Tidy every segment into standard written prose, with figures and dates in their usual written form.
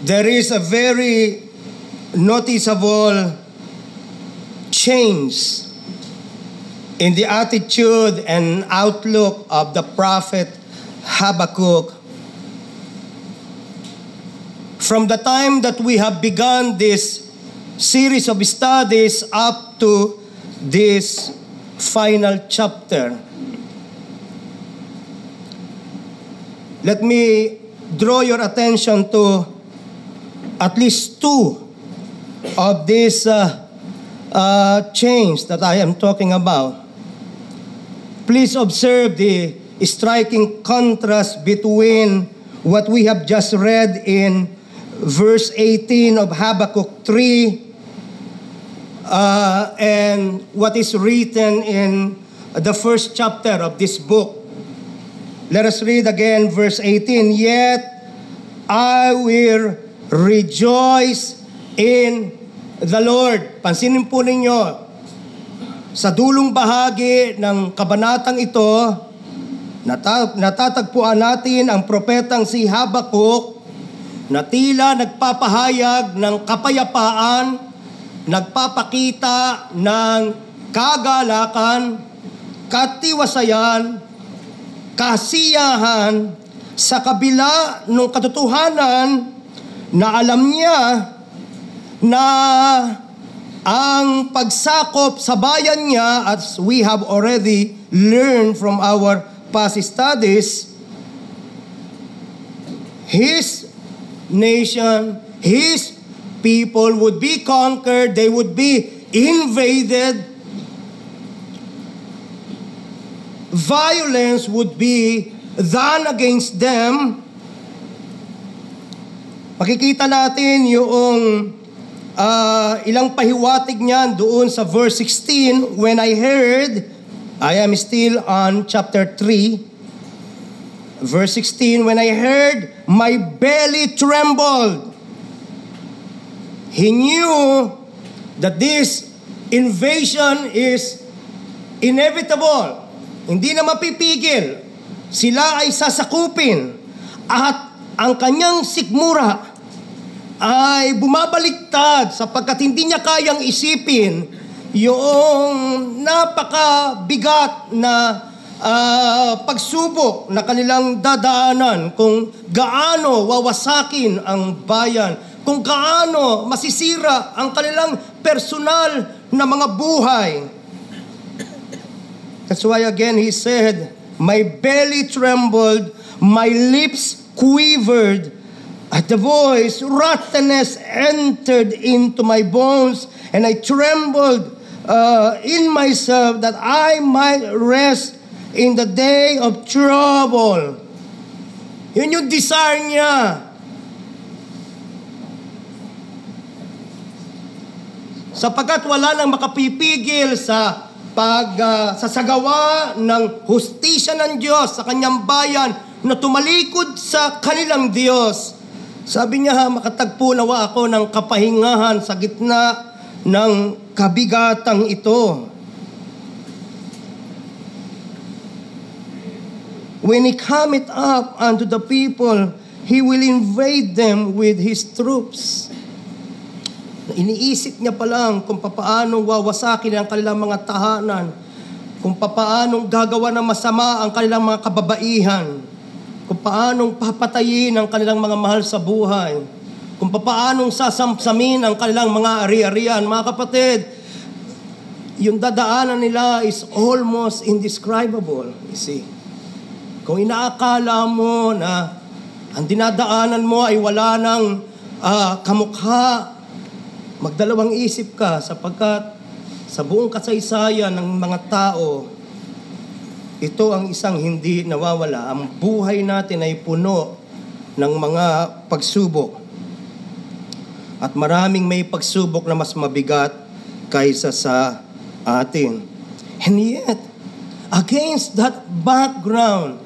there is a very noticeable change in the attitude and outlook of the prophet Habakkuk. From the time that we have begun this series of studies up to this final chapter, let me draw your attention to at least two of these change that I am talking about. Please observe the striking contrast between what we have just read in verse 18 of Habakkuk 3 and what is written in the first chapter of this book. Let us read again verse 18. Yet I will rejoice in the Lord. Pansinin po ninyo, sa dulong bahagi ng kabanatang ito, natatagpuan natin ang propetang si Habakkuk na tila nagpapahayag ng kapayapaan, nagpapakita ng kagalakan, katiwasayan, kasiyahan sa kabila ng katotohanan na alam niya na ang pagsakop sa bayan niya, as we have already learned from our past studies, his nation, his people would be conquered, they would be invaded, violence would be done against them. Makikita natin yung ilang pahiwatig niyan doon sa verse 16. When I heard, I am still on chapter 3, verse 16. When I heard, my belly trembled. He knew that this invasion is inevitable. Hindi na mapipigil. Sila ay sasakupin. At ang kanyang sikmura ay bumabaliktad sapagkat hindi niya kayang isipin yung napakabigat na pagsubok na kanilang dadaanan, kung gaano wawasakin ang bayan, kung gaano masisira ang kanilang personal na mga buhay. That's why again he said, my belly trembled, my lips quivered, at the voice, rottenness entered into my bones, and I trembled in myself that I might rest in the day of trouble. Yun yung desire niya. Sapagkat wala nang makapipigil sa sasagawa ng hustisya ng Diyos sa kanyang bayan na tumalikod sa kanilang Diyos. Sabi niya, makatagpo nawa ako ng kapahingahan sa gitna ng kabigatang ito. When he cometh up unto the people, he will invade them with his troops. Iniisip niya pa lang kung papaanong wawasakin ang kanilang mga tahanan, kung papaanong gagawa ng masama ang kanilang mga kababaihan, kung paanong papatayin ang kanilang mga mahal sa buhay, kung paanong sasamsamin ang kanilang mga ari-arian. Mga kapatid, yung dadaanan nila is almost indescribable. You see, kung inaakala mo na ang dinadaanan mo ay wala ng kamukha, magdalawang isip ka, sapagkat sa buong kasaysayan ng mga tao, ito ang isang hindi nawawala. Ang buhay natin ay puno ng mga pagsubok. At maraming may pagsubok na mas mabigat kaysa sa atin. And yet, against that background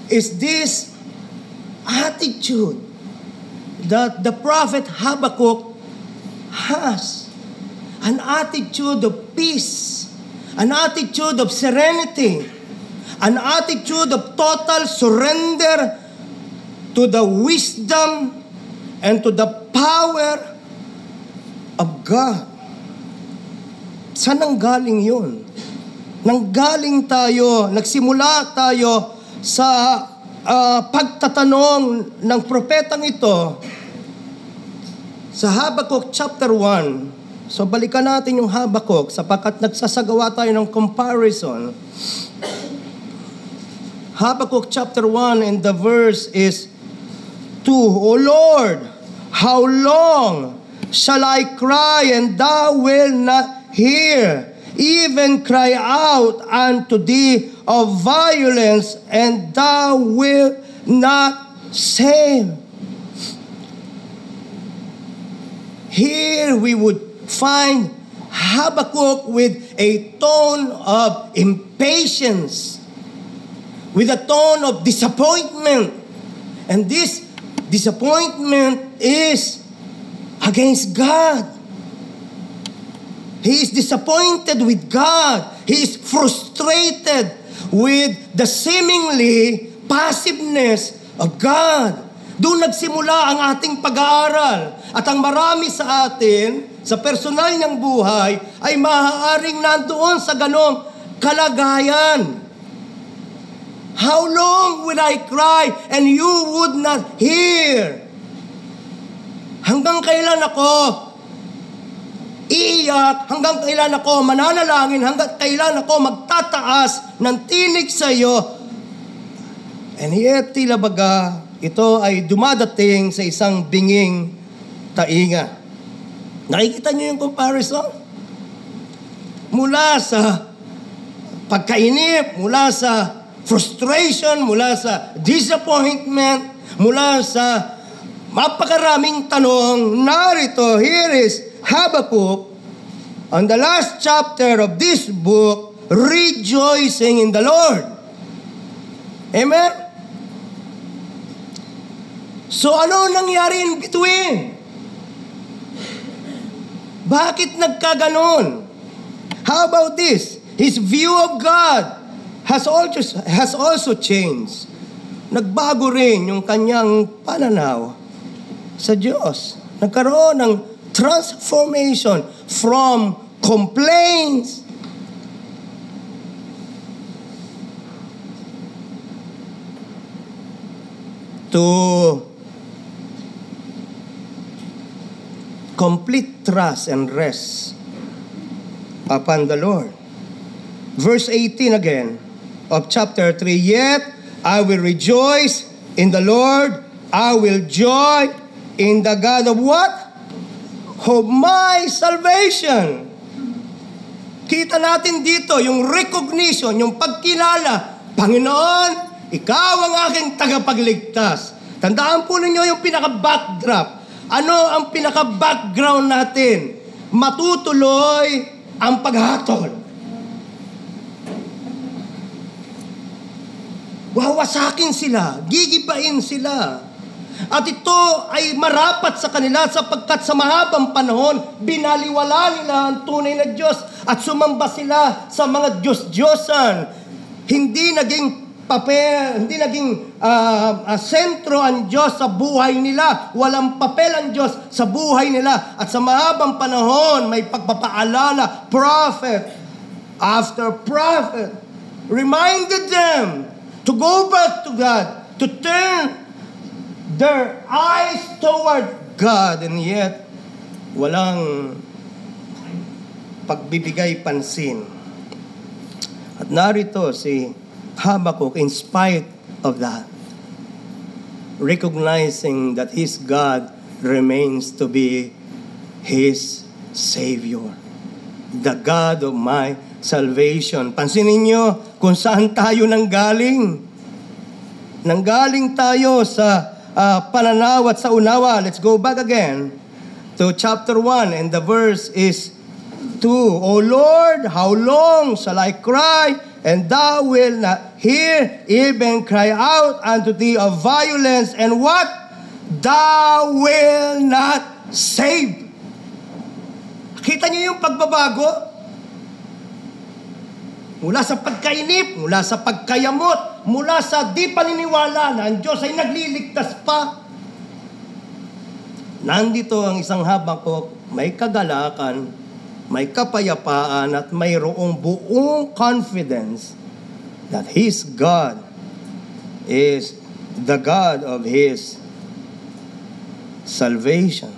is this attitude that the prophet Habakkuk has. An attitude of peace, an attitude of serenity, an attitude of total surrender to the wisdom and to the power of God. Saan nanggaling yun? Nanggaling tayo, nagsimula tayo sa pagtatanong ng propetang ito sa Habakkuk chapter 1. So balikan natin yung Habakkuk sapagkat nagsasagawa tayo ng comparison. Habakkuk chapter 1 and the verse is 2. O Lord, how long shall I cry and thou wilt not hear? Even cry out unto thee of violence and thou wilt not save. Here we would find Habakkuk with a tone of impatience, with a tone of disappointment. And this disappointment is against God. He is disappointed with God. He is frustrated with the seemingly passiveness of God. Doon nagsimula ang ating pag-aaral. At ang marami sa atin, sa personal niyang buhay, ay maaaring nandoon sa ganong kalagayan. How long will I cry and you would not hear? Hanggang kailan ako iiyak, hanggang kailan ako mananalangin, hanggang kailan ako magtataas ng tinig sa iyo. And yet, tila baga, ito ay dumadating sa isang binging tainga. Nakikita niyo yung comparison? Mula sa pagkainip, mula sa frustration, mula sa disappointment, mula sa mapakaraming tanong, narito, here is Habakkuk, on the last chapter of this book, rejoicing in the Lord. Amen? So ano nangyari in between? Bakit nagkaganon? How about this? His view of God has also changed. Nagbago rin yung kanyang pananaw sa Diyos. Nagkaroon ng transformation from complaints to complete trust and rest upon the Lord. Verse 18 again of chapter 3, yet I will rejoice in the Lord, I will joy in the God of what? Of my salvation. Kita natin dito yung recognition, yung pagkilala. Panginoon, ikaw ang aking tagapagligtas. Tandaan po ninyo yung pinaka-backdrop. Ano ang pinaka-background natin? Matutuloy ang paghatol. Wawasakin sila, gigibain sila. At ito ay marapat sa kanila sapagkat sa mahabang panahon, binaliwala nila ang tunay na Diyos at sumamba sila sa mga Diyos-Diyosan. Hindi naging papel, hindi naging sentro ang Diyos sa buhay nila. Walang papel ang Diyos sa buhay nila. At sa mahabang panahon, may pagpapaalala, prophet after prophet, reminded them to go back to God, to turn their eyes toward God, and yet walang pagbibigay pansin. At narito si Habakkuk, in spite of that, recognizing that his God remains to be his Savior, the God of my salvation. Pansinin niyo kung saan tayo nanggaling. Nanggaling tayo sa pananaw at sa unawa. Let's go back again to chapter 1 and the verse is 2. O Lord, how long shall I cry and thou wilt not hear, even cry out unto thee of violence, and what? Thou wilt not save. Kita niyo yung pagbabago? Mula sa pagkainip, mula sa pagkayamot, mula sa di paniniwala na ang Diyos ay nagliligtas pa. Nandito ang isang Habakuk, may kagalakan, may kapayapaan, at mayroong buong confidence that his God is the God of his salvation.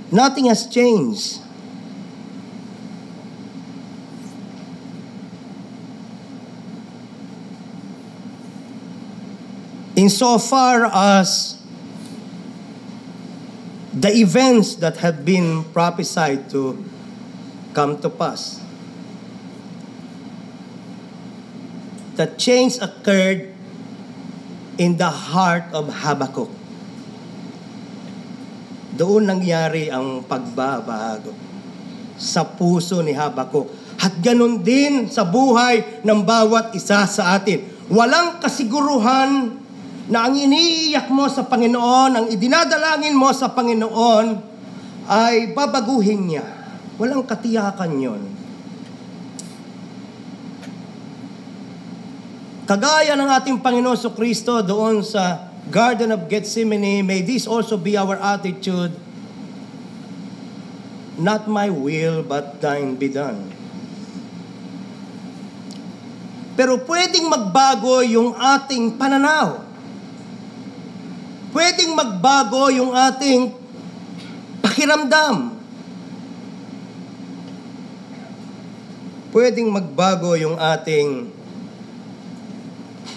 Nothing has changed. Insofar as the events that have been prophesied to come to pass, the change occurred in the heart of Habakkuk. Doon nangyari ang pagbabago sa puso ni Habakkuk. At ganun din sa buhay ng bawat isa sa atin. Walang kasiguruhan na ang iniiyak mo sa Panginoon, ang idinadalangin mo sa Panginoon, ay babaguhin niya. Walang katiyakan yon. Kagaya ng ating Panginoon Kristo doon sa Garden of Gethsemane, may this also be our attitude. Not my will, but thine be done. Pero pwedeng magbago yung ating pananaw. Pwedeng magbago yung ating pakiramdam. Pwedeng magbago yung ating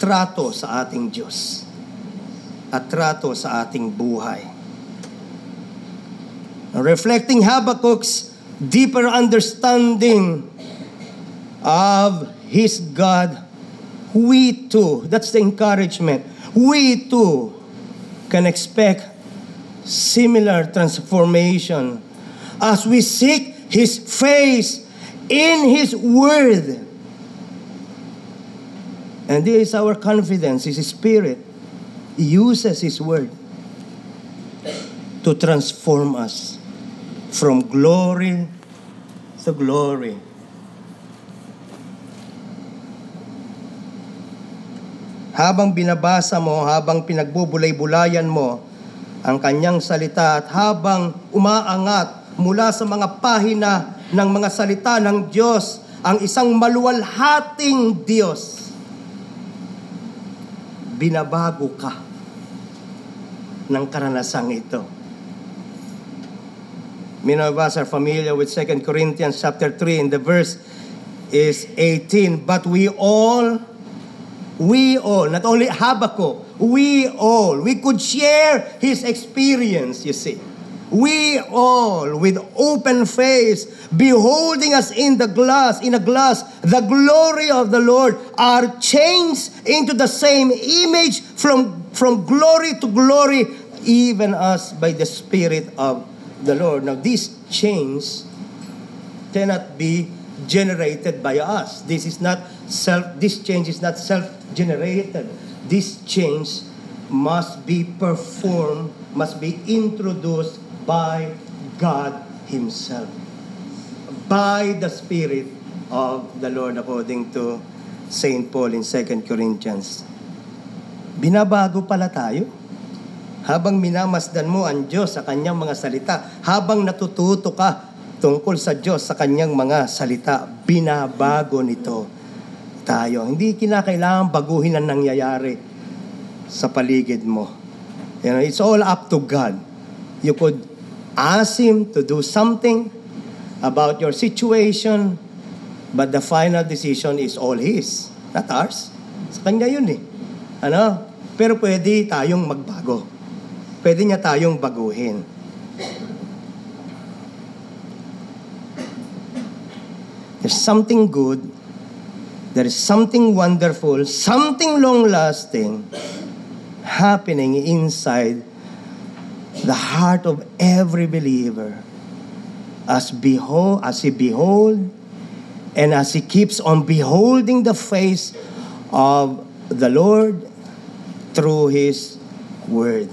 trato sa ating Diyos at trato sa ating buhay. Reflecting Habakkuk's deeper understanding of his God, we too, that's the encouragement, we too can expect similar transformation as we seek His face in His Word. And this is our confidence. His Spirit uses His Word to transform us from glory to glory. Habang binabasa mo, habang pinagbubulay-bulayan mo ang kanyang salita, at habang umaangat mula sa mga pahina ng mga salita ng Diyos, ang isang maluwalhating Diyos, binabago ka ng karanasang ito. Many of us are familiar with 2 Corinthians chapter 3, and the verse is 18. But we all, not only Habakkuk, we could share his experience, you see. We all, with open face, beholding us in a glass, the glory of the Lord, are changed into the same image from glory to glory, even as by the Spirit of the Lord. Now, this change cannot be generated by us. This change is not self-generated. This change must be performed, must be introduced by God Himself, by the Spirit of the Lord, according to St. Paul in 2 Corinthians. Binabago pala tayo. Habang minamasdan mo ang Diyos sa Kanyang mga salita, habang natututo ka tungkol sa Diyos sa Kanyang mga salita, binabago nito tayo. Hindi kinakailangan baguhin ang nangyayari sa paligid mo. You know, it's all up to God. You could ask Him to do something about your situation, but the final decision is all His, not ours. Sa Kanya yun eh. Pero pwede tayong magbago. Pwede niya tayong baguhin. There's something good, there is something wonderful, something long-lasting happening inside the heart of every believer as he behold and as he keeps on beholding the face of the Lord through His Word.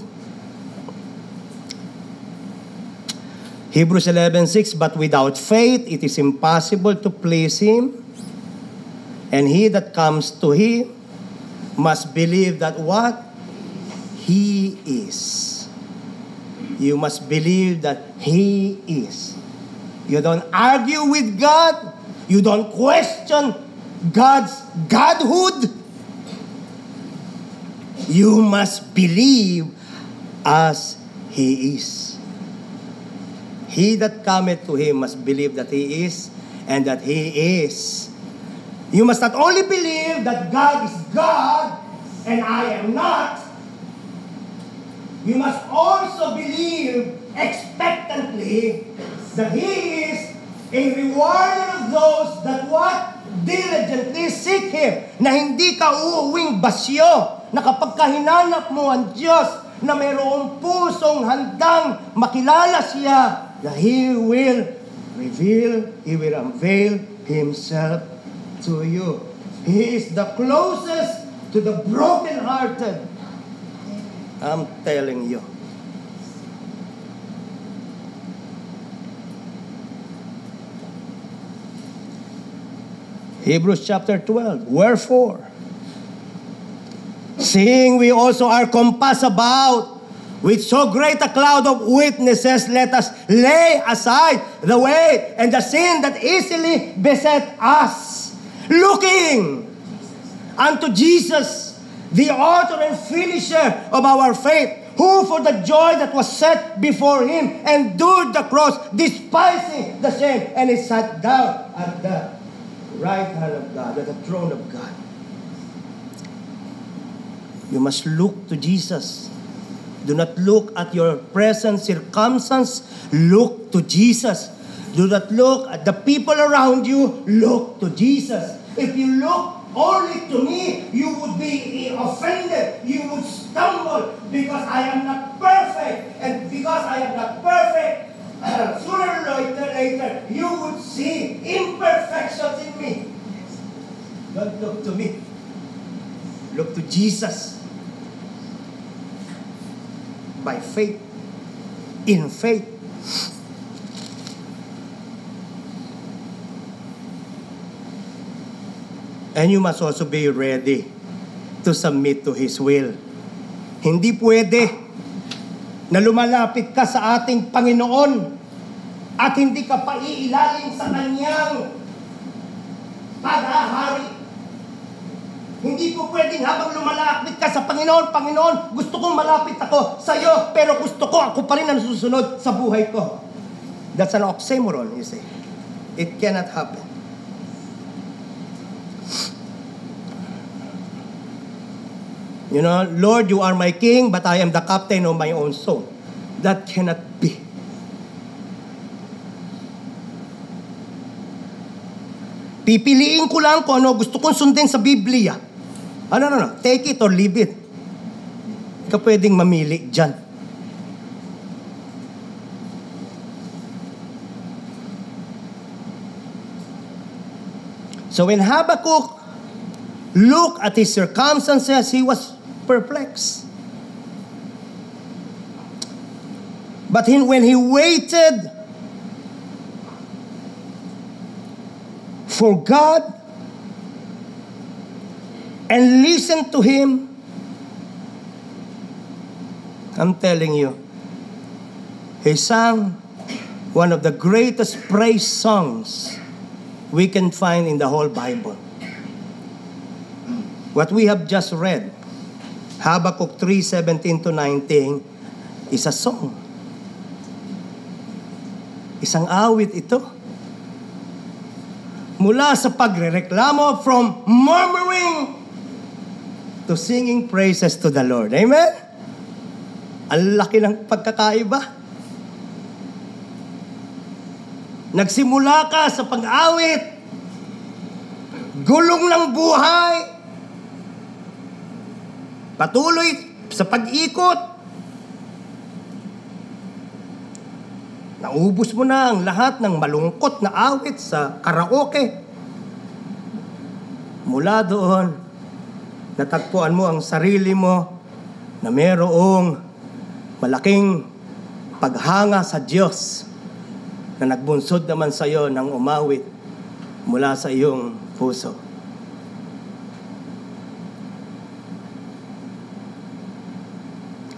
Hebrews 11:6, but without faith it is impossible to please Him, and he that comes to Him must believe that what? He is. You must believe that He is. You don't argue with God. You don't question God's Godhood. You must believe as He is. He that cometh to Him must believe that He is and that He is. You must not only believe that God is God and I am not. You must also believe expectantly that He is a rewarder of those that what? Diligently seek Him. Na hindi ka uuwing basyo. Na kapag kahinanap mo ang Diyos, na mayroong pusong handang makilala siya, that He will reveal, He will unveil Himself to you. He is the closest to the brokenhearted. I'm telling you. Hebrews chapter 12. Wherefore, seeing we also are compassed about with so great a cloud of witnesses, let us lay aside the weight and the sin that easily beset us, looking unto Jesus, the author and finisher of our faith, who for the joy that was set before Him endured the cross, despising the shame, and He sat down at the right hand of God, at the throne of God. You must look to Jesus. Do not look at your present circumstance. Look to Jesus. Do not look at the people around you. Look to Jesus. If you look only to me, you would be offended. You would stumble because I am not perfect. And because I am not perfect, sooner or later, you would see imperfections in me. Don't look to me. Look to Jesus. By faith. In faith. And you must also be ready to submit to His will. Hindi pwede na lumalapit ka sa ating Panginoon at hindi ka paiilalim sa Kanyang paghahari. Hindi po pwedeng habang lumalapit ka sa Panginoon, Panginoon, gusto kong malapit ako sa iyo, pero gusto ko ako pa rin ang susunod sa buhay ko. That's an oxymoron, you see. It cannot happen. You know, Lord, you are my king, but I am the captain of my own soul. That cannot be. Pipiliin ko lang kung ano gusto kong sundin sa Biblia. No. Take it or leave it. Hindi ka pwedeng mamili dyan. So when Habakkuk looked at his circumstances, he was perplexed. But when he waited for God and listened to Him, I'm telling you, he sang one of the greatest praise songs we can find in the whole Bible. What we have just read, Habakkuk 3:17-19, is a song. Isang awit ito. Mula sa pagrereklamo, from murmuring to singing praises to the Lord. Amen? Ang laki ng pagkakaiba. Nagsimula ka sa pag-awit, gulong ng buhay, patuloy sa pag-ikot, naubos mo na ang lahat ng malungkot na awit sa karaoke. Mula doon, natagpuan mo ang sarili mo na mayroong malaking paghanga sa Diyos na nagbunsod naman sa iyo ng umawit mula sa iyong puso.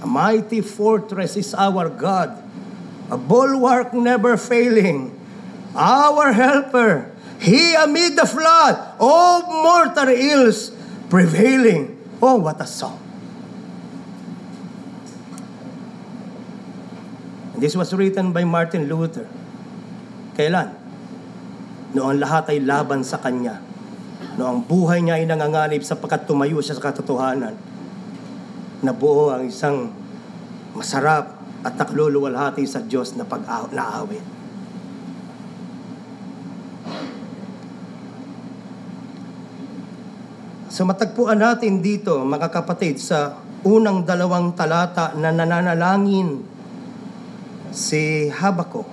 A mighty fortress is our God, a bulwark never failing, our helper. He amid the flood, all mortal ills prevailing. Oh, what a song. And this was written by Martin Luther. Kailan? Noong lahat ay laban sa kanya. Noong buhay niya ay nanganganib sapagkat tumayo siya sa katotohanan. Nabuo ang isang masarap at nakaluluwalhati sa Diyos na pag-aawit. So matagpuan natin dito, mga kapatid, sa unang 2 talata na nananalangin si Habakkuk.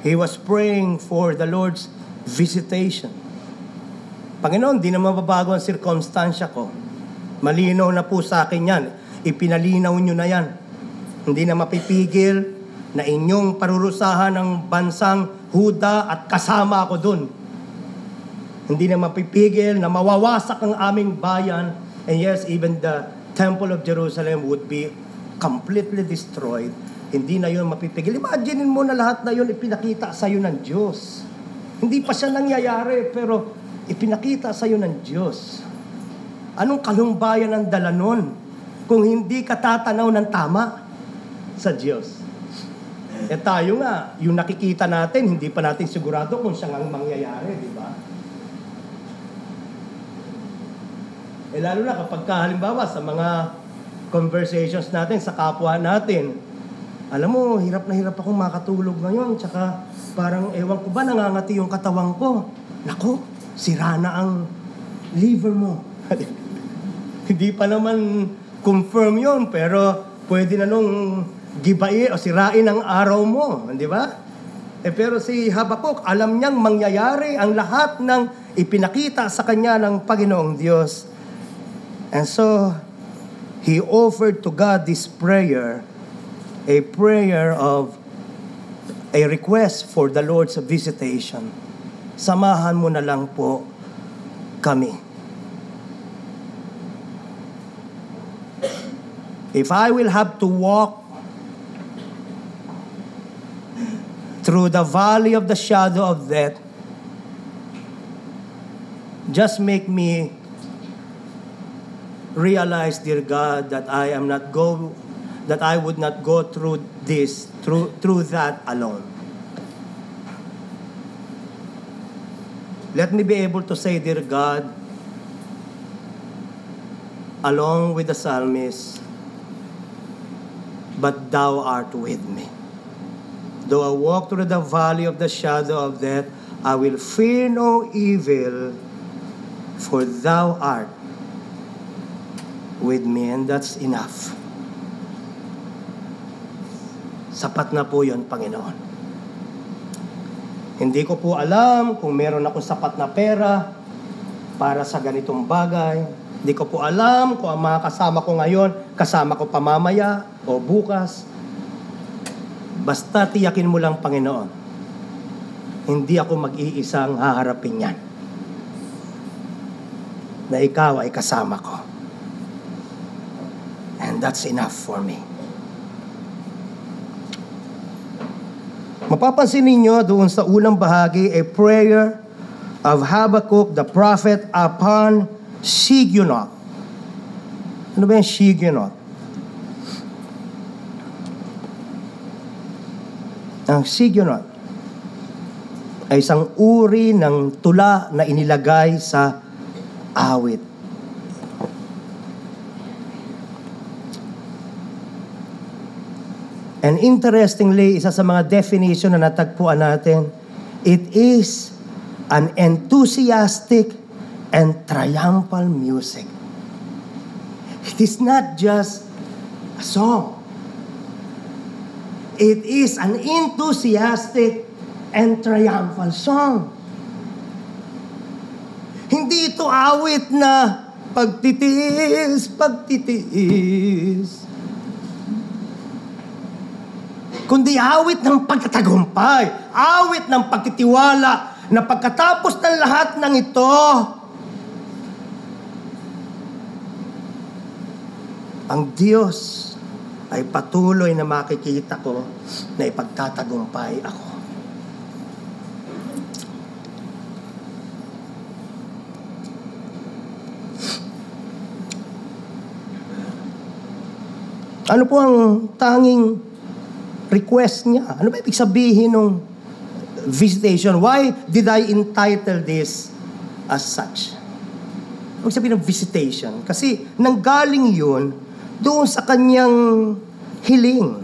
He was praying for the Lord's visitation. Panginoon, di na mababago ang sirkumstansya ko. Malinaw na po sa akin yan. Ipinalinaw nyo na yan. Hindi na mapipigil na inyong parurusahan ng bansang Huda at kasama ako dun. Hindi na mapipigil na mawawasak ang aming bayan. And yes, even the Temple of Jerusalem would be completely destroyed. Hindi na yun mapipigil. Imagine mo na lahat na yun ipinakita sa iyo ng Diyos. Hindi pa siya nangyayari, pero ipinakita sa iyo ng Diyos. Anong kalumbay ang dala nun kung hindi ka tatanaw ng tama sa Diyos? Eh tayo nga, yung nakikita natin, hindi pa natin sigurado kung siya ang mangyayari, di ba? Eh lalo na kapag halimbawa sa mga conversations natin sa kapwa natin, alam mo, hirap na hirap akong makatulog ngayon, tsaka parang ewan ko ba, nangangati yung katawan ko. Nako, sira na ang liver mo. Hindi pa naman confirm yun, pero pwede na nung gibain o sirain ang araw mo, di ba? Eh pero si Habakkuk, alam niyang mangyayari ang lahat ng ipinakita sa kanya ng Panginoong Diyos. And so, he offered to God this prayer, a prayer of a request for the Lord's visitation. Samahan mo na lang po kami. If I will have to walk through the valley of the shadow of death, just make me realize, dear God, that I would not go through this, through that alone. Let me be able to say, dear God, along with the psalmist, but thou art with me. Though I walk through the valley of the shadow of death, I will fear no evil, for thou art with me. And that's enough. Sapat na po yun, Panginoon. Hindi ko po alam kung meron ako sapat na pera para sa ganitong bagay. Hindi ko po alam kung ang mga kasama ko ngayon, kasama ko pa mamaya o bukas. Basta tiyakin mo lang, Panginoon, hindi ako mag-iisang haharapin yan. Na ikaw ay kasama ko. And that's enough for me. Mapapansin ninyo doon sa unang bahagi, a prayer of Habakkuk the prophet upon Shigionoth. Ano ba yung Shigionoth? Ang Shigionoth ay isang uri ng tula na inilagay sa awit. And interestingly, isa sa mga definition na natagpuan natin, it is an enthusiastic and triumphal music. It is not just a song. It is an enthusiastic and triumphal song. Hindi ito awit na pagtitiis, pagtitiis. Kundi awit ng pagkatagumpay, awit ng pagtitiwala na pagkatapos ng lahat ng ito, ang Diyos ay patuloy na makikita ko na ipagtatagumpay ako. Ano po ang tanging request niya? Ano ba ibig sabihin ng visitation? Why did I entitle this as such? Ibig sabihin ng visitation. Kasi nanggaling yun doon sa kanyang hiling.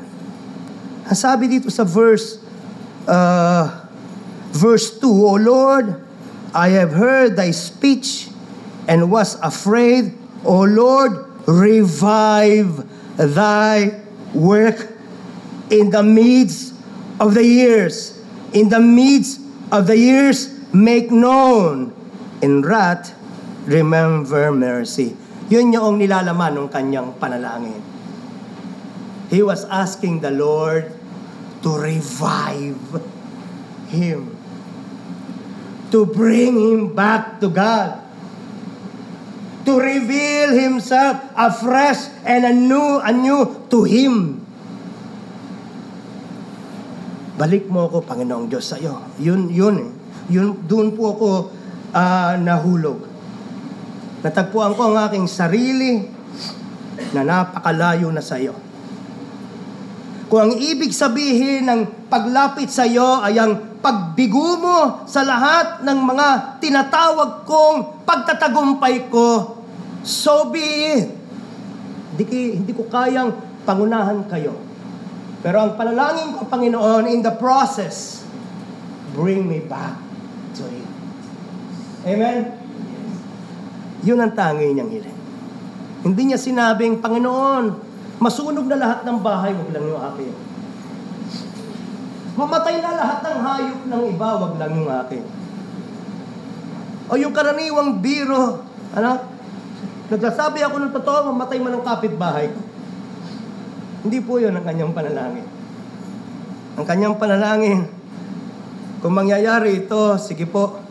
Ang sabi dito sa verse 2, O Lord, I have heard thy speech and was afraid. O Lord, revive thy work in the midst of the years. In the midst of the years, make known. In wrath, remember mercy. Yun yung nilalaman ng kanyang panalangin. He was asking the Lord to revive him. To bring him back to God. To reveal himself afresh and anew to him. Balik mo ako, Panginoong Diyos, sa iyo. Yun, doon po ako nahulog. Natagpuan ko ang aking sarili na napakalayo na sa iyo. Kung ang ibig sabihin ng paglapit sa iyo ay ang pagbigo mo sa lahat ng mga tinatawag kong pagtatagumpay ko, so be it. Hindi ko kayang pangunahan kayo. Pero ang panalangin ko, Panginoon, in the process, bring me back to you. Amen? Yun ang tangi niyang hiling. Hindi niya sinabing, Panginoon, masunog na lahat ng bahay, wag lang yung akin. Mamatay na lahat ng hayop ng iba, wag lang yung akin. O yung karaniwang biro, nagsasabi ako ng totoo, mamatay man ang kapitbahay ko. Hindi po yun ang kanyang panalangin. Ang kanyang panalangin, kung mangyayari ito, sige po.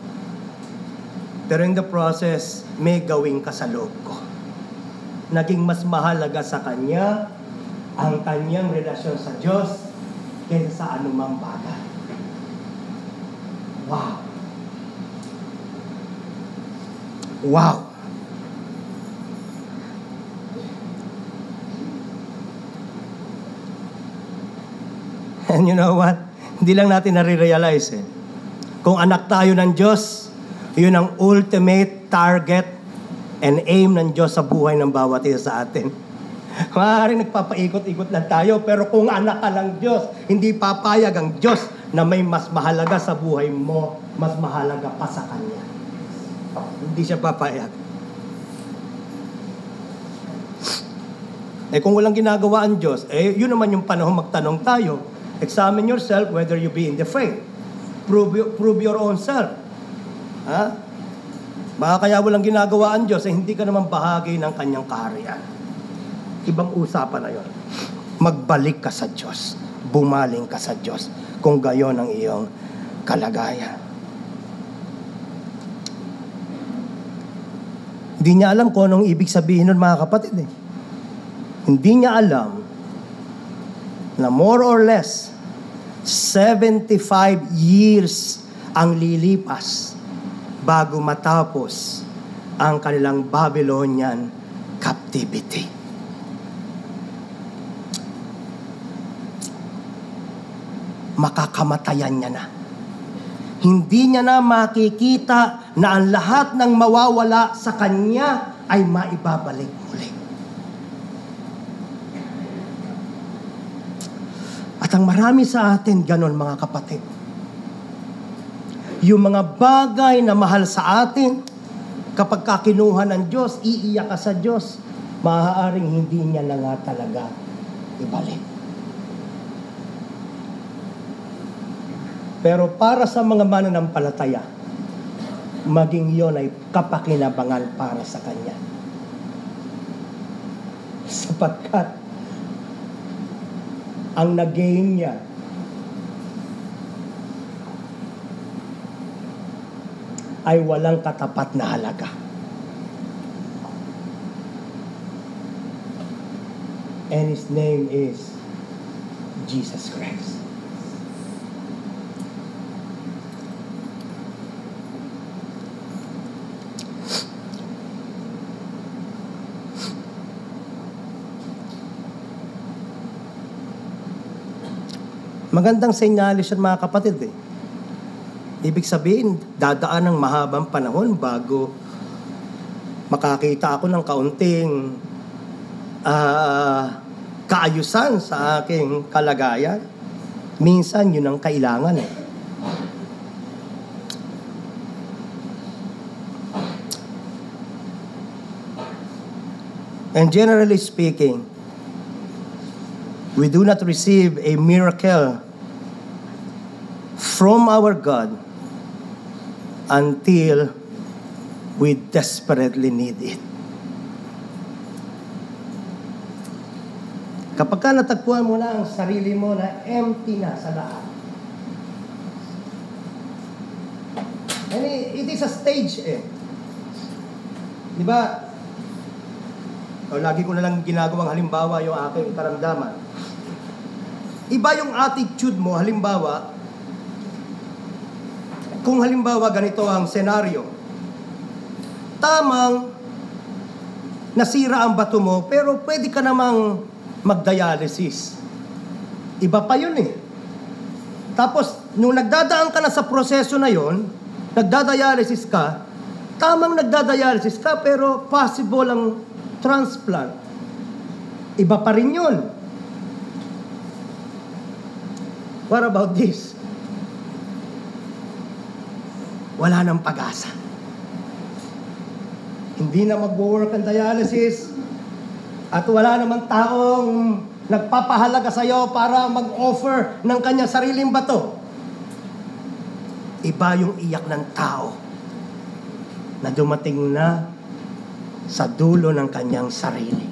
Pero in the process, may gawin ka sa loob ko. Naging mas mahalaga sa kanya ang kanyang relasyon sa Diyos kaysa sa anumang bagay. Wow! Wow! And you know what? Hindi lang natin nare-realize Kung anak tayo ng Diyos, yun ang ultimate target and aim ng Diyos sa buhay ng bawat isa sa atin. Maaaring nagpapaikot-ikot lang tayo, pero kung anak ka ng Diyos, hindi papayag ang Diyos na may mas mahalaga sa buhay mo, mas mahalaga pa sa Kanya. Hindi siya papayag. Kung walang ginagawa ang Diyos, yun naman yung panahon magtanong tayo. Examine yourself whether you be in the faith. Prove your own self. Baka kaya walang ginagawa ang Diyos, hindi ka naman bahagi ng Kanyang kaharian. Ibang usapan na yun. Magbalik ka sa Diyos. Bumaling ka sa Diyos. Kung gayon ang iyong kalagayan. Hindi niya alam kung anong ibig sabihin nun, mga kapatid. Hindi niya alam na more or less 75 years ang lilipas bago matapos ang kanilang Babylonian captivity. Makakamatayan niya na. Hindi niya na makikita na ang lahat ng mawawala sa kanya ay maibabalik muli. At ang marami sa atin, ganon mga kapatid. Yung mga bagay na mahal sa atin, kapag kakinuha ng Diyos, iiyak ka sa Diyos, maaaring hindi niya na nga talaga ibalik. Pero para sa mga mananampalataya, maging yon ay kapakinabangan para sa Kanya. Sapagkat ang nag-gain niya ay walang katapat na halaga. And His name is Jesus Christ. Magandang senyales yan mga kapatid eh. Ibig sabihin, dadaan ng mahabang panahon bago makakita ako ng kaunting kaayusan sa aking kalagayan. Minsan, yun ang kailangan eh. And generally speaking, we do not receive a miracle from our God until we desperately need it. Kapag ka natagpuan mo na ang sarili mo na empty na sa lahat. And it is a stage eh. Di ba? O, lagi ko na lang ginagawang halimbawa yung aking karamdaman. Iba yung attitude mo, halimbawa, kung halimbawa ganito ang senaryo. Tamang nasira ang bato mo, pero pwede ka namang mag-dialysis. Iba pa yun eh. Tapos, nung nagdadaan ka na sa proseso na yon, nagdadialysis ka, tamang nagdadialysis ka, pero possible ang transplant. Iba pa rin yun. What about this? Wala nang pag-asa. Hindi na mag-work ang dialysis at wala namang taong nagpapahalaga sa iyo para mag-offer ng kanyang sariling bato. Iba yung iyak ng tao na dumating na sa dulo ng kanyang sarili.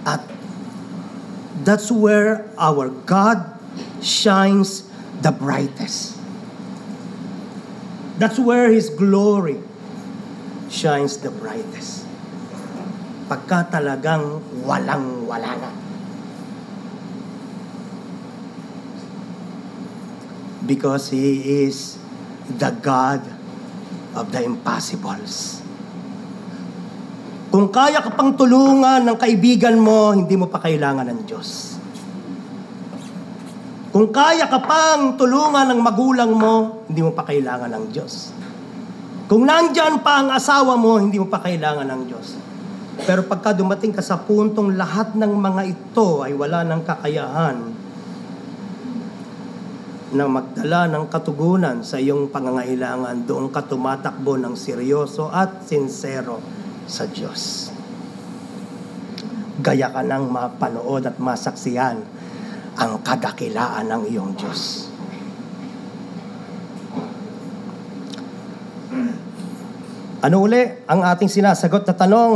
At that's where our God shines the brightest. That's where His glory shines the brightest. Pagka talagang walang-wala na. Because He is the God of the impossibles. Kung kaya ka pang tulungan ng kaibigan mo, hindi mo pa kailangan ng Diyos. Kung kaya ka pang tulungan ng magulang mo, hindi mo pa kailangan ng Diyos. Kung nandyan pa ang asawa mo, hindi mo pa kailangan ng Diyos. Pero pagka dumating ka sa puntong lahat ng mga ito ay wala ng kakayahan na magdala ng katugunan sa iyong pangangailangan, doon ka tumatakbo ng seryoso at sincero sa Diyos. Gaya ka nang mapanood at masaksihan ang kadakilaan ng iyong Diyos. Ano uli ang ating sinasagot na tanong?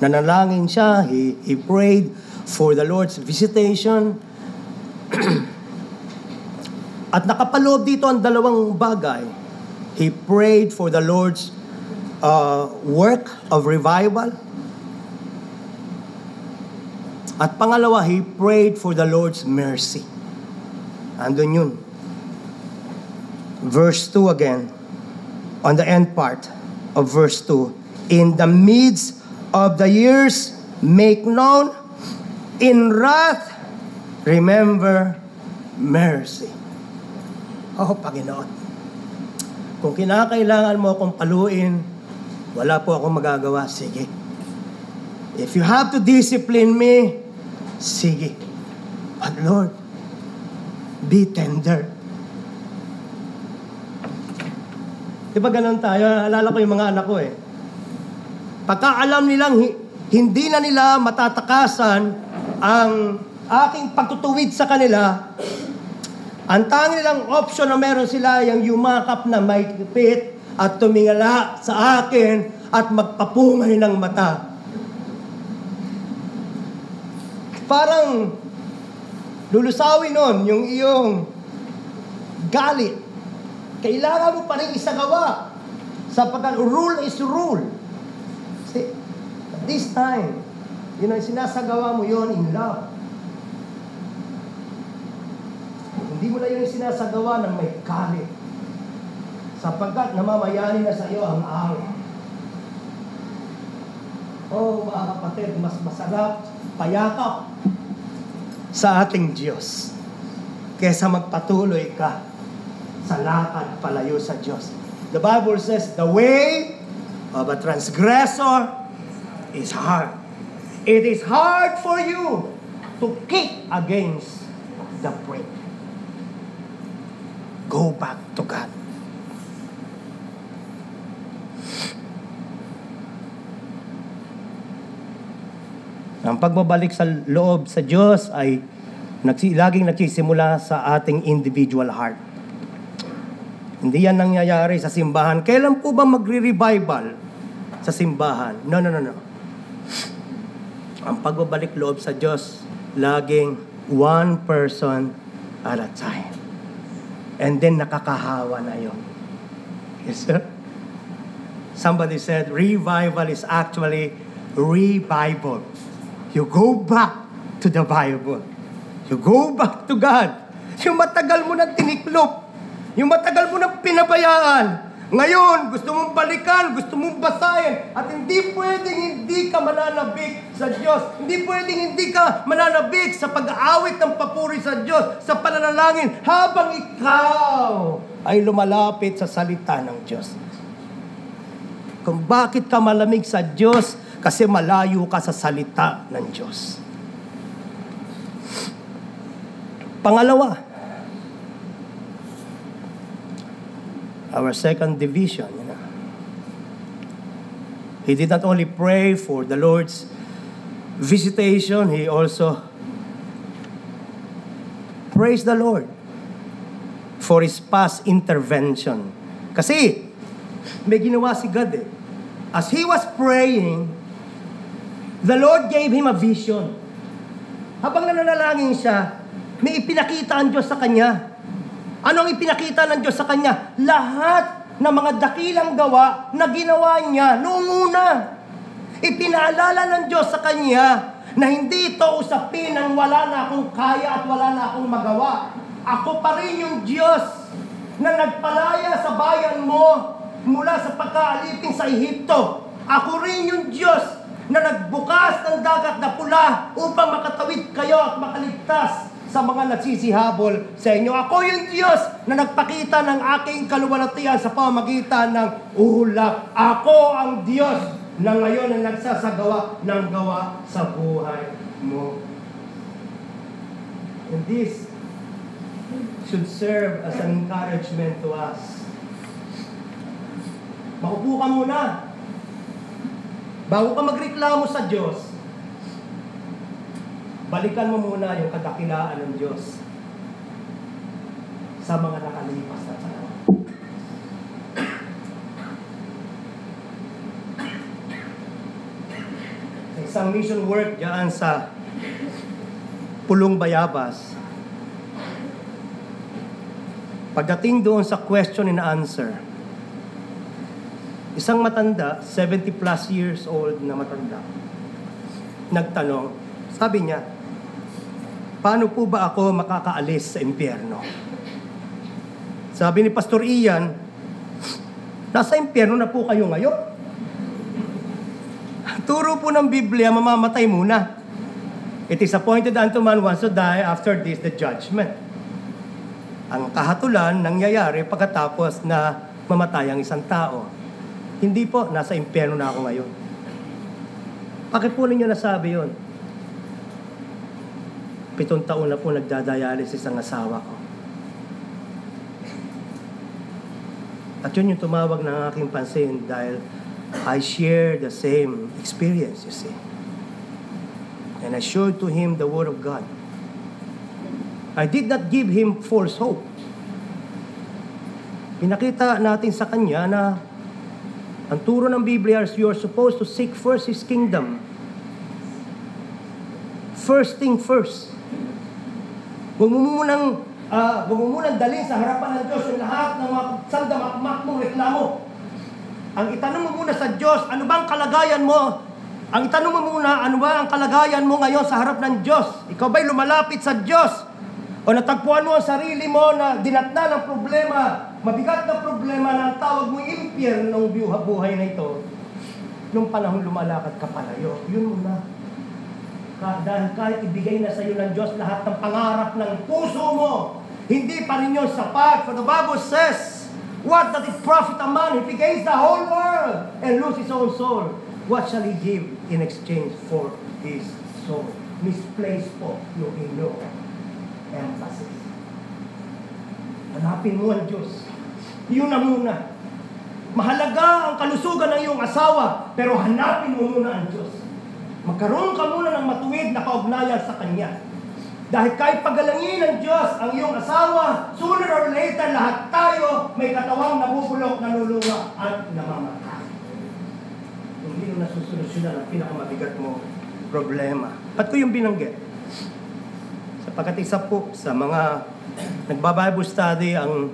Nanalangin siya, he prayed for the Lord's visitation. At nakapaloob dito ang dalawang bagay. He prayed for the Lord's work of revival. At pangalawa, he prayed for the Lord's mercy. Andun yun. Verse 2 again, on the end part of verse 2. In the midst of the years, make known, in wrath, remember mercy. Oh, Panginoon. Kung kinakailangan mo akong paluin, wala po akong magagawa. Sige. If you have to discipline me, sige. But Lord, be tender. Diba ganun tayo? Alala ko yung mga anak ko eh. Pagka alam nilang hindi na nila matatakasan ang aking pagtutuwid sa kanila, ang tanging nilang option na meron sila yung yumakap na may tipit at tumingala sa akin at magpapungay ng mata. Parang lulusawin nun yung iyong galit. Kailangan mo pa rin isagawa sapagkat rule is rule. See, at this time, yun ang sinasagawa mo yon in love. Hindi mo na yun sinasagawa ng may galit. Sapagkat namamayani na sa iyo ang awa. Oh, mga kapatid, mas masarap payakap sa ating Diyos kesa magpatuloy ka sa lakad palayo sa Diyos. The Bible says, the way of a transgressor is hard. It is hard for you to kick against the prick. Go back to God. Ang pagbabalik sa loob sa Diyos ay laging nagsisimula sa ating individual heart. Hindi yan nangyayari sa simbahan. Kailan po ba magre-revival sa simbahan? No. Ang pagbabalik loob sa Diyos, laging one person at a time. And then nakakahawa na yun. Yes, sir? Somebody said, revival is actually revival. You go back to the Bible. You go back to God. Yung matagal mo nang tiniklop. Yung matagal mo nang pinabayaan. Ngayon, gusto mong balikan, gusto mong basahin. At hindi pwedeng hindi ka mananabik sa Diyos. Hindi pwedeng hindi ka mananabik sa pag-aawit ng papuri sa Diyos, sa pananalangin, habang ikaw ay lumalapit sa salita ng Diyos. Kung bakit ka malamig sa Diyos, kasi malayo ka sa salita ng Diyos. Pangalawa, our second division. He did not only pray for the Lord's visitation, he also praised the Lord for His past intervention. Kasi, may ginawa si God eh. As he was praying, the Lord gave him a vision. Habang nananalangin siya, may ipinakita ang Diyos sa kanya. Anong ipinakita ng Diyos sa kanya? Lahat ng mga dakilang gawa na ginawa niya noong una. Ipinaalala ng Diyos sa kanya na hindi ito usapin ng wala na akong kaya at wala na akong magawa. Ako pa rin yung Diyos na nagpalaya sa bayan mo mula sa pagkaalipin sa Ehipto. Ako rin yung Diyos na nagbukas ng dagat na pula upang makatawid kayo at makaligtas sa mga nagsisihabol sa inyo. Ako yung Diyos na nagpakita ng aking kaluwalhatian sa pamamagitan ng ulap. Ako ang Diyos na ngayon na nagsasagawa ng gawa sa buhay mo. And this should serve as an encouragement to us. Maupo ka muna. Bago ka magreklamo sa Diyos, balikan mo muna yung kadakilaan ng Diyos sa mga nakalipas na panahon. Sa isang mission work diyan sa Pulong Bayabas, pagdating doon sa question and answer, isang matanda, 70 plus years old na matanda, nagtanong, sabi niya, paano po ba ako makakaalis sa impyerno? Sabi ni Pastor Ian, nasa impyerno na po kayo ngayon. Turo po ng Biblia, mamamatay muna. It is appointed unto man once to die, after this the judgment. Ang kahatulan nangyayari pagkatapos na mamatay ang isang tao. Hindi po, nasa impyerno na ako ngayon. Bakit po ninyo nasabi yun? 7 taon na po nagdadialysis ang asawa ko. At yun yung tumawag ng aking pansin dahil I share the same experience, you see. And I showed to him the Word of God. I did not give him false hope. Pinakita natin sa kanya na ang turo ng Biblia is you are supposed to seek first His kingdom. First thing first. Huwag mo munang dalhin sa harapan ng Diyos yung lahat ng mga sandamakmak mong reklamo. Ang itanong mo muna sa Diyos, ano ba ang kalagayan mo? Ang itanong mo muna, ano ba ang kalagayan mo ngayon sa harap ng Diyos? Ikaw ba'y lumalapit sa Diyos? O natagpuan mo ang sarili mo na dinatna ng problema, mabigat na problema na ang tawag mo impyerno ng buhay na ito? Nung panahon lumalakad ka palayo, yun muna. Dahil kahit ibigay na sa iyo ng Diyos lahat ng pangarap ng puso mo, hindi pa rin yun sapat. For the Bible says, what does it profit a man if he gains the whole world and lose his own soul? What shall he give in exchange for his soul? Misplaced po yung inyong emphasis. Hanapin mo ang Diyos. Yun na muna. Mahalaga ang kalusugan ng iyong asawa, pero hanapin mo muna ang Diyos. Magkaroon ka muna ng matuwid na kaugnayan sa Kanya. Dahil kahit pagalangin ng Diyos ang iyong asawa, sooner or later, lahat tayo may katawang nabubulok, nalulunga, at namamatay. Hindi mo nasusolusyonan ang pinakamabigat mo problema. Ba't ko yung binanggit? Sapagkat isa po sa mga nagba-Bible study ang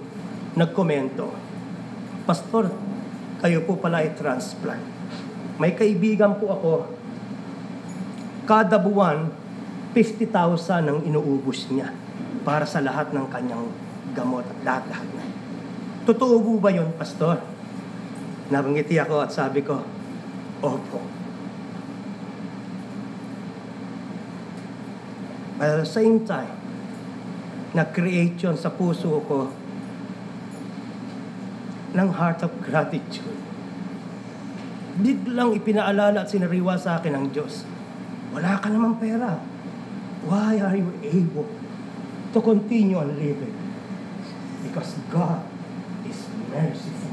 nagkomento, Pastor, kayo po pala ay transplant. May kaibigan po ako, kada buwan, 50,000 ang inuubos niya para sa lahat ng kanyang gamot at lahat-lahat na. Totoo po ba yun, Pastor? Nabangiti ako at sabi ko, opo. But at the same time, na-create yun sa puso ko ng heart of gratitude. Biglang ipinaalala at sinariwa sa akin ng Diyos, wala ka namang pera. Why are you able to continue on living? Because God is merciful.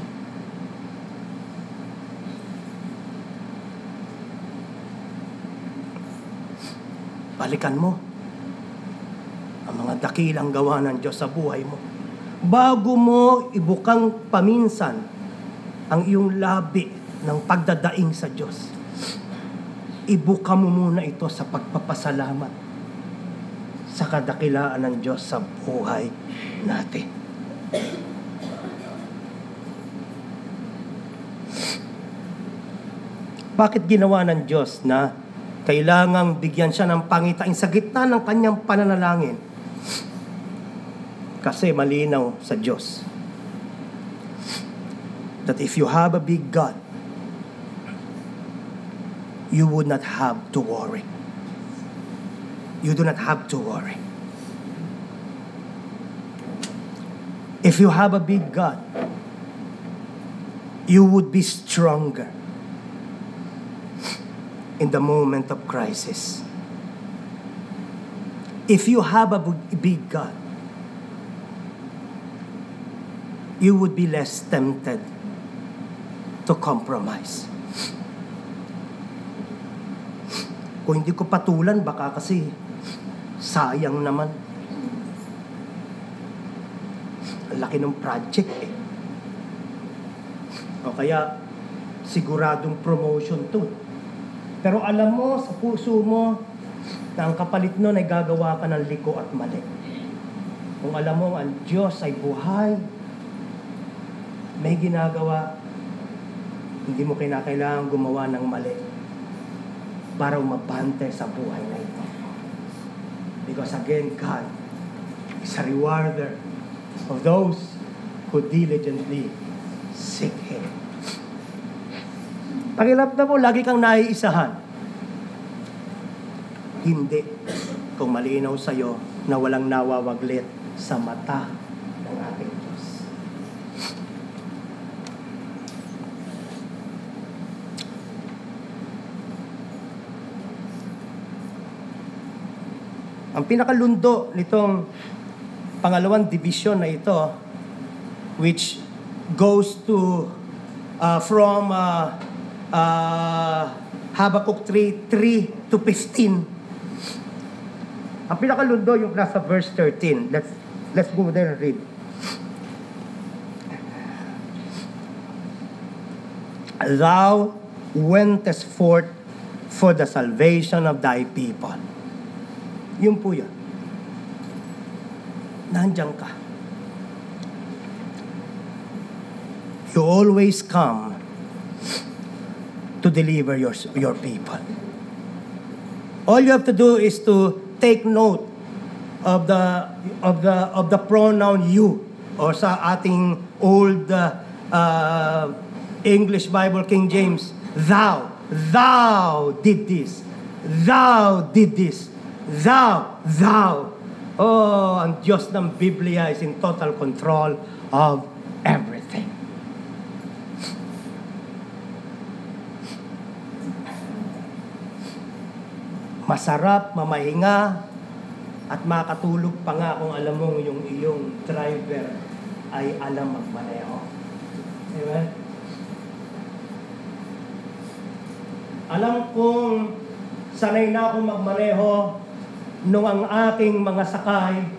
Balikan mo ang mga dakilang gawa ng Diyos sa buhay mo. Bago mo ibukang paminsan ang iyong labi ng pagdadaing sa Diyos, ibuka mo muna ito sa pagpapasalamat sa kadakilaan ng Diyos sa buhay natin. Bakit ginawa ng Diyos na kailangang bigyan siya ng pangitain sa gitna ng kanyang pananalangin? Kasi malinaw sa Diyos that if you have a big God, you would not have to worry. You do not have to worry. If you have a big God, you would be stronger in the moment of crisis. If you have a big God, you would be less tempted to compromise. Kung hindi ko patulan, baka kasi sayang naman. Ang laki ng project eh. O kaya, siguradong promotion to. Pero alam mo, sa puso mo, na ang kapalit nun ay gagawa ka ng liko at mali. Kung alam mo, ang Diyos ay buhay, may ginagawa, hindi mo kinakailangan gumawa ng mali para umabante sa buhay na ito. Because again, God is a rewarder of those who diligently seek Him. Pakilap na mo, lagi kang naiisahan. Hindi kung malinaw sa'yo na walang nawawaglit sa mata ng ating Diyos. Ang pinakalundo nitong pangalawang division na ito, which goes to from Habakkuk 3 to 15. Ang pinakalundo yung nasa verse 13. Let's go there and read. Thou wentest forth for the salvation of thy people. Yun po yun. Nandiyan ka. You always come to deliver your people. All you have to do is to take note of the pronoun you, or sa ating old English Bible, King James, thou did this, thou did this, thou. Oh, ang Diyos ng Biblia is in total control of everything. Masarap mamahinga at makatulog pa nga kung alam mong yung iyong driver ay alam magmaneho. Amen? Alam kong sanay na akong magmaneho nung ang aking mga sakay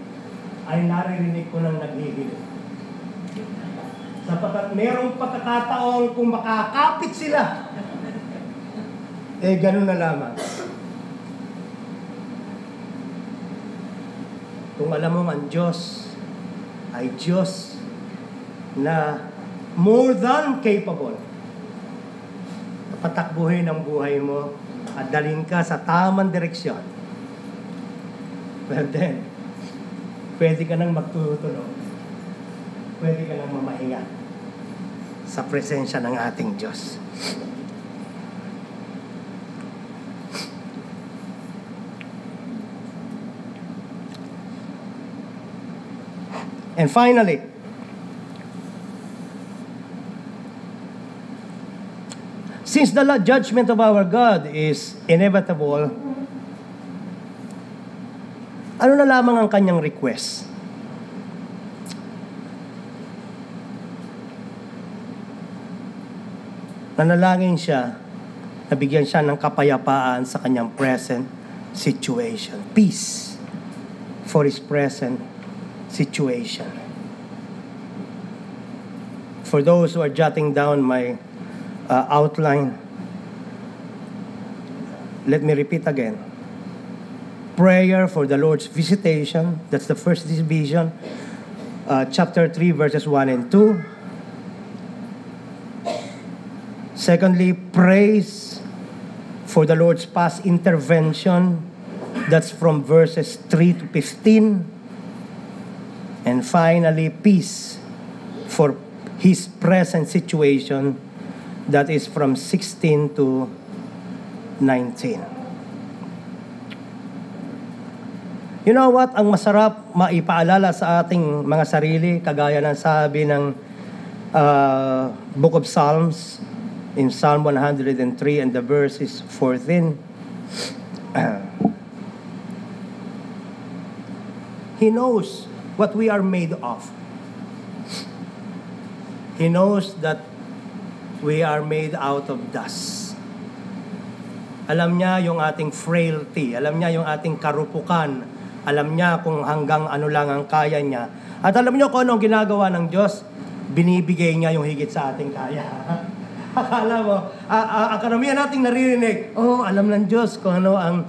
ay naririnig ko ng naghihilig. Sapagkat merong pagkakataon kung makakapit sila, ganun na lamang. Kung alam mo ang Diyos ay Diyos na more than capable, patakbuhin ang buhay mo at dalhin ka sa tamang direksyon, well then, pwede ka nang magtutulog. Pwede ka nang mamahinga sa presensya ng ating Diyos. And finally, since the judgment of our God is inevitable, ano na lamang ang kanyang request? Nanalangin siya, nabigyan siya ng kapayapaan sa kanyang present situation. Peace for his present situation. For those who are jotting down my outline, let me repeat again. Prayer for the Lord's visitation. That's the first division. Chapter 3, verses 1 and 2. Secondly, praise for the Lord's past intervention. That's from verses 3 to 15. And finally, peace for his present situation. That is from 16 to 19. You know what? Ang masarap maipaalala sa ating mga sarili, kagaya ng sabi ng Book of Psalms, in Psalm 103 and the verse is 14. He knows what we are made of. He knows that we are made out of dust. Alam niya yung ating frailty. Alam niya yung ating karupukan. Alam niya kung hanggang ano lang ang kaya niya. At alam niyo kung anong ginagawa ng Diyos? Binibigay niya yung higit sa ating kaya. Akala mo, ang karamihan nating naririnig, alam ng Diyos kung ano ang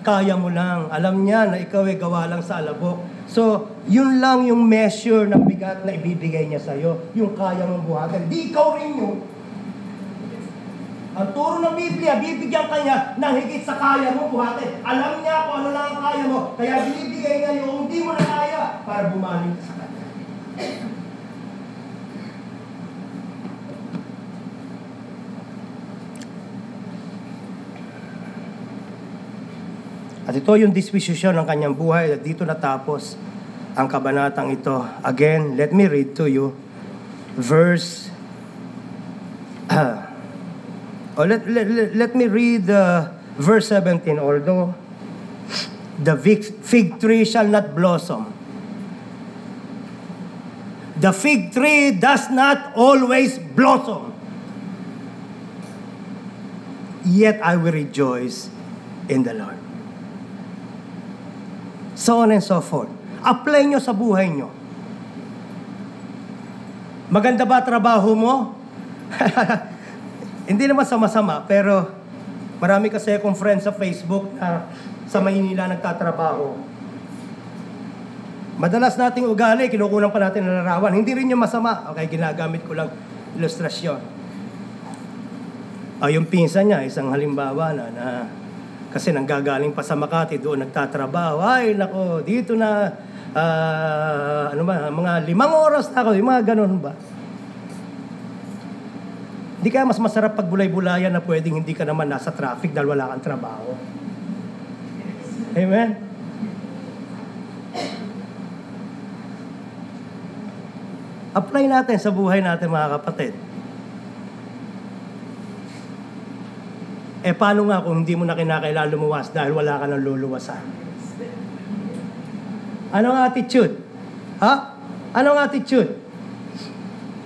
kaya mo lang. Alam niya na ikaw ay gawa lang sa alabok. So, yun lang yung measure ng bigat na ibibigay niya sa'yo. Yung kaya mong buhatin. Di ikaw rin yun. Ang turo ng Biblia, bibigyan ka niya ng higit sa kaya mong buhatin. Alam niya kung ano lang ang kaya mo. Kaya binibigay niya yung hindi mo na kaya para bumaling sa kanya. At ito yung disposisyon ng kanyang buhay at dito natapos ang kabanatang ito. Again, let me read to you verse let me read verse 17. Although the fig tree shall not blossom, the fig tree does not always blossom, yet I will rejoice in the Lord. So on and so forth. Apply nyo sa buhay nyo. Maganda ba trabaho mo? Hindi naman sama-sama, pero marami kasi akong friends sa Facebook na sa Maynila nagtatrabaho. Madalas nating ugali, kinukunan pa natin ng larawan. Hindi rin yung masama. Okay, ginagamit ko lang ilustrasyon. Yung pinsan niya, isang halimbawa na kasi nanggagaling pa sa Makati, doon nagtatrabaho. Ay, nako, dito na, mga 5 oras na ako, yung mga ganun ba? Hindi kaya mas masarap pag bulay-bulayan na pwedeng hindi ka naman nasa traffic dahil wala kang trabaho. Amen? Apply natin sa buhay natin, mga kapatid. Paano nga kung hindi mo na kinakailangan lumuwas dahil wala ka ng luluwasan? Anong attitude? Ha? Anong attitude?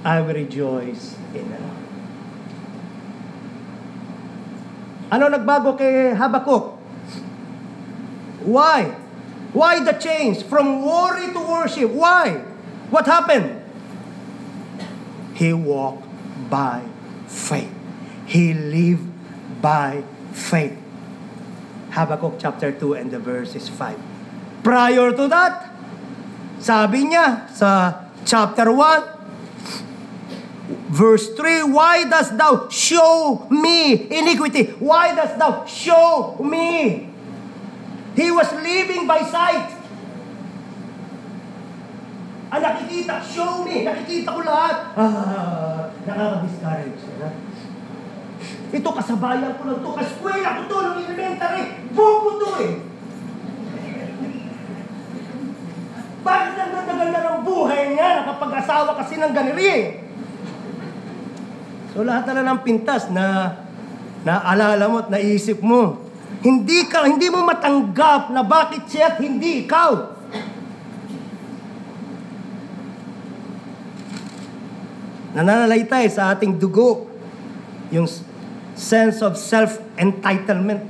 I will rejoice in the Lord. Ano nagbago kay Habakuk? Why? Why the change from worry to worship? Why? What happened? He walked by faith. He lived by faith. Habakkuk chapter 2 and the verse is 5. Prior to that, sabi niya sa chapter 1, verse 3, why dost thou show me iniquity? Why dost thou show me? He was living by sight. Nakikita, show me, nakikita ko lahat. Nakaka-discourage. Ito, kasabayan ko lang ito, kaskwela ko ito, nung elementary, bobo ito eh. Bakit nagdaganda ng buhay niya, nakapag-asawa kasi ng ganiri eh. So lahat na ng pintas na naalala mo at naisip mo, hindi mo matanggap na bakit siya at hindi ikaw. Nananalaytay sa ating dugo yung sense of self-entitlement.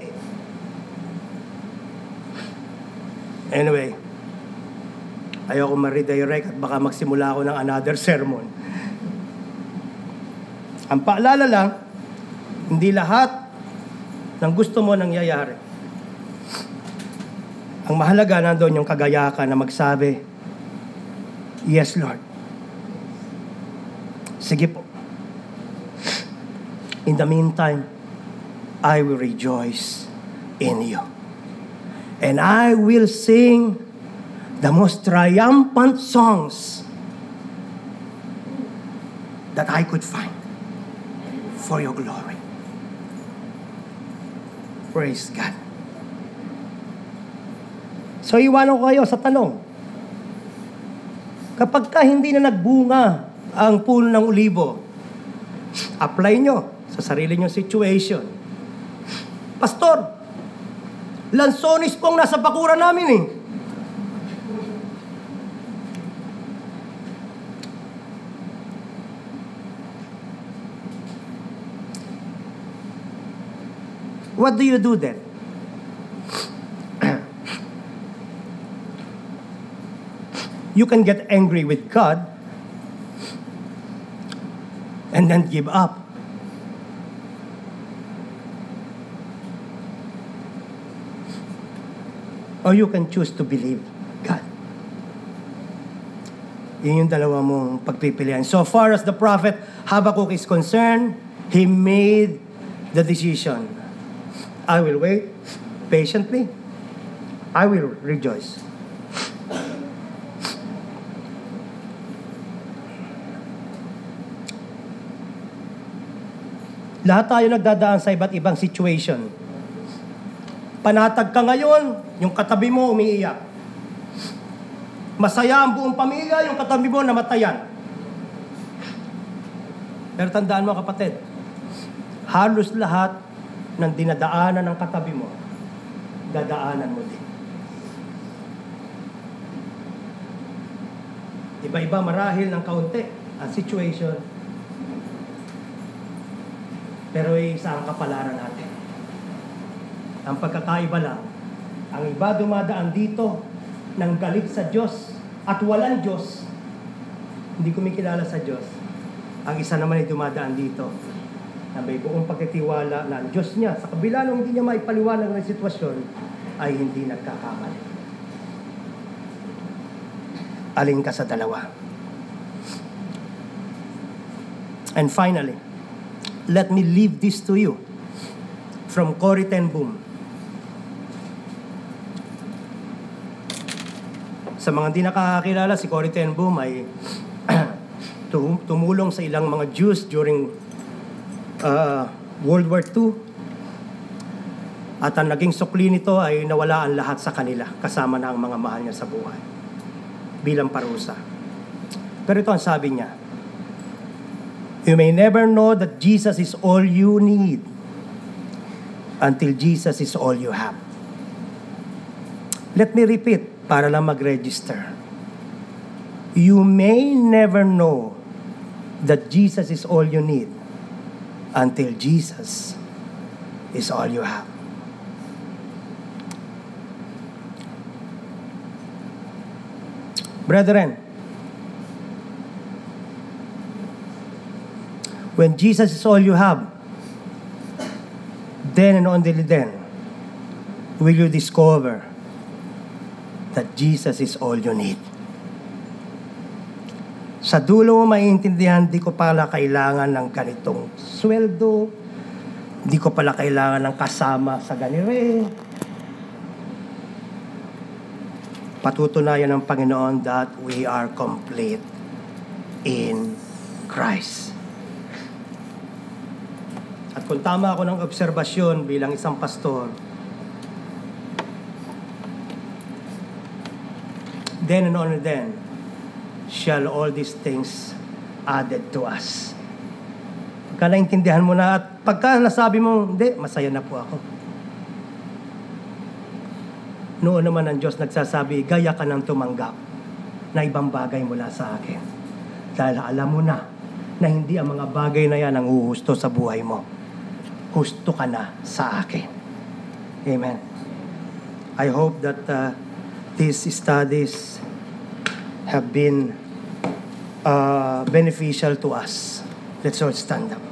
Anyway, ayoko ma-redirect at baka magsimula ako ng another sermon. Ang paalala lang, hindi lahat ng gusto mo nangyayari. Ang mahalaga nandoon yung kagayakan na magsabi, yes, Lord. Sige po. In the meantime, I will rejoice in you. And I will sing the most triumphant songs that I could find for your glory. Praise God. So, iwanan ko kayo sa tanong. Kapag ka hindi na nagbunga ang puno ng ulibo, apply nyo sa sarili nyong situation. Pastor, lansones pong nasa bakuran namin eh. What do you do then? You can get angry with God and then give up. Or you can choose to believe God. Yun yung dalawa mong pagpipilian. So far as the prophet Habakkuk is concerned, he made the decision. I will wait patiently. I will rejoice. Lahat tayo nagdadaan sa iba't ibang situation. Panatag ka ngayon, yung katabi mo umiiyak. Masaya ang buong pamilya, yung katabi mo namatayan. Pero tandaan mo kapatid, halos lahat ng dinadaanan ng katabi mo, dadaanan mo din. Iba-iba marahil ng kaunti ang situation, pero isa ang kapalaran natin. Ang pagkakaiba lang, ang iba dumadaan dito ng galit sa Diyos at walang Diyos, hindi kumikilala sa Diyos. Ang isa naman ay dumadaan dito na may buong pagtitiwala na ang Diyos niya, sa kabila nung hindi niya maipaliwanag ng sitwasyon, ay hindi nagkakamali. Alin ka sa dalawa? And finally, let me leave this to you from Corrie ten Boom. Sa mga hindi nakakakilala, si Corrie ten Boom ay tumulong sa ilang mga Jews during World War II. At ang naging sukli nito ay nawala ang lahat sa kanila, kasama na ang mga mahal niya sa buhay, bilang parusa. Pero ito ang sabi niya, you may never know that Jesus is all you need until Jesus is all you have. Let me repeat para lang mag-register. You may never know that Jesus is all you need until Jesus is all you have. Brethren, when Jesus is all you have, then and only then will you discover that Jesus is all you need. Sa dulo mo maiintindihan, di ko pala kailangan ng ganitong sweldo, di ko pala kailangan ng kasama sa ganire. Patutunayan ng Panginoon that we are complete in Christ. At kung tama ako ng obserbasyon bilang isang pastor, then and only then shall all these things added to us. Pagka naintindihan mo na at pagka nasabi mo, hindi, masaya na po ako. Noon naman ang Diyos nagsasabi, gaya ka nang tumanggap na ibang bagay mula sa akin. Dahil alam mo na hindi ang mga bagay na yan ang uhusto sa buhay mo. Husto ka na sa akin. Amen. I hope that these studies have been beneficial to us. Let's all stand up.